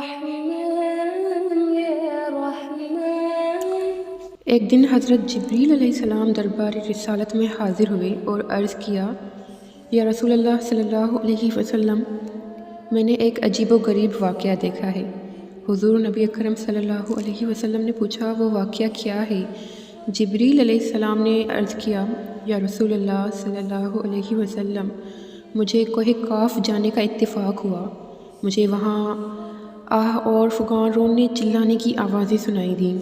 رحمن یا رحمن۔ ایک دن حضرت جبریل علیہ السلام دربار رسالت میں حاضر ہوئے اور عرض کیا، یا رسول اللہ صلی اللہ علیہ وسلم، میں نے ایک عجیب و غریب واقعہ دیکھا ہے۔ حضور نبی اکرم صلی اللہ علیہ وسلم نے پوچھا، وہ واقعہ کیا ہے؟ جبریل علیہ السلام نے عرض کیا، یا رسول اللہ صلی اللہ علیہ وسلم، مجھے کوہ قاف جانے کا اتفاق ہوا۔ مجھے وہاں آہ اور فغان رونے چلانے کی آوازیں سنائی دیں۔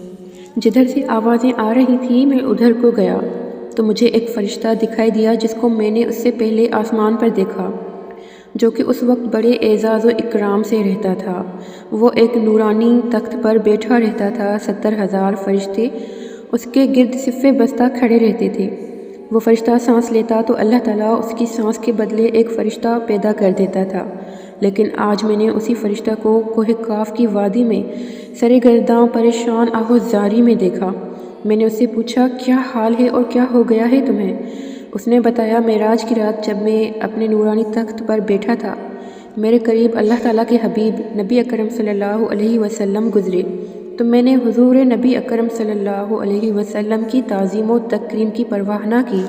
جدھر سے آوازیں آ رہی تھیں میں ادھر کو گیا تو مجھے ایک فرشتہ دکھائی دیا جس کو میں نے اس سے پہلے آسمان پر دیکھا، جو کہ اس وقت بڑے اعزاز و اکرام سے رہتا تھا۔ وہ ایک نورانی تخت پر بیٹھا رہتا تھا۔ 70,000 فرشتے اس کے گرد صف بستہ کھڑے رہتے تھے۔ وہ فرشتہ سانس لیتا تو اللہ تعالیٰ اس کی سانس کے بدلے ایک فرشتہ پیدا کر دیتا تھا، لیکن آج میں نے اسی فرشتہ کو کوہ قاف کی وادی میں سرگرداں پریشان آہو زاری میں دیکھا۔ میں نے اس سے پوچھا، کیا حال ہے اور کیا ہو گیا ہے تمہیں؟ اس نے بتایا، معراج کی رات جب میں اپنے نورانی تخت پر بیٹھا تھا، میرے قریب اللہ تعالیٰ کے حبیب نبی اکرم صلی اللہ علیہ وسلم گزرے تو میں نے حضور نبی اکرم صلی اللہ علیہ وسلم کی تعظیم و تکریم کی پرواہ نہ کی۔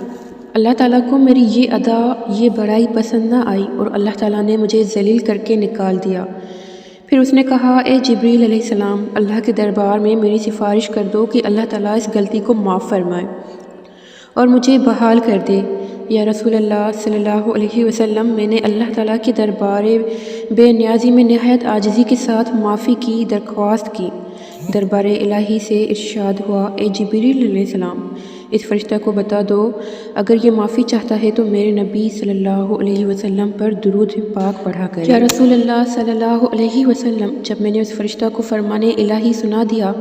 اللہ تعالیٰ کو میری یہ ادا، یہ بڑائی پسند نہ آئی اور اللہ تعالیٰ نے مجھے ذلیل کر کے نکال دیا۔ پھر اس نے کہا، اے جبریل علیہ السلام، اللہ کے دربار میں میری سفارش کر دو کہ اللہ تعالیٰ اس غلطی کو معاف فرمائے اور مجھے بحال کر دے۔ یا رسول اللہ صلی اللہ علیہ وسلم، میں نے اللہ تعالیٰ کے دربار بے نیازی میں نہایت عاجزی کے ساتھ معافی کی درخواست کی۔ دربار الہی سے ارشاد ہوا، اے جبریل علیہ السلام، اس فرشتہ کو بتا دو اگر یہ معافی چاہتا ہے تو میرے نبی صلی اللہ علیہ وسلم پر درود پاک پڑھا کرے۔ یا رسول اللہ صلی اللہ علیہ وسلم، جب میں نے اس فرشتہ کو فرمان الہی سنا دیا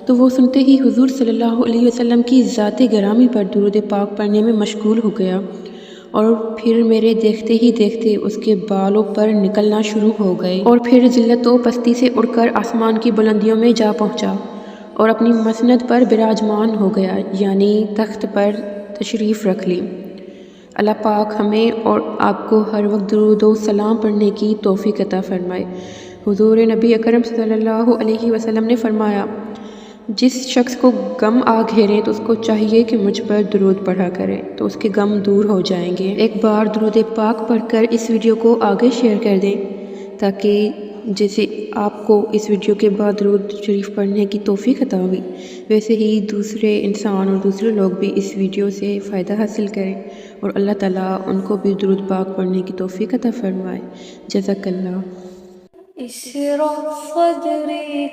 تو وہ سنتے ہی حضور صلی اللہ علیہ وسلم کی ذات گرامی پر درود پاک پڑھنے میں مشغول ہو گیا، اور پھر میرے دیکھتے ہی دیکھتے اس کے بالوں پر نکلنا شروع ہو گئے، اور پھر ذلت و پستی سے اڑ کر آسمان کی بلندیوں میں جا پہنچا اور اپنی مسند پر براجمان ہو گیا، یعنی تخت پر تشریف رکھ لی۔ اللہ پاک ہمیں اور آپ کو ہر وقت درود و سلام پڑھنے کی توفیق عطا فرمائے۔ حضور نبی اکرم صلی اللہ علیہ وسلم نے فرمایا، جس شخص کو غم آ گھیرے تو اس کو چاہیے کہ مجھ پر درود پڑھا کرے تو اس کے غم دور ہو جائیں گے۔ ایک بار درود پاک پڑھ کر اس ویڈیو کو آگے شیئر کر دیں تاکہ جیسے آپ کو اس ویڈیو کے بعد درود شریف پڑھنے کی توفیق عطا ہوئی، ویسے ہی دوسرے انسان اور دوسرے لوگ بھی اس ویڈیو سے فائدہ حاصل کریں اور اللہ تعالیٰ ان کو بھی درود پاک پڑھنے کی توفیق عطا فرمائے۔ جزاک اللہ۔ اشرح صدری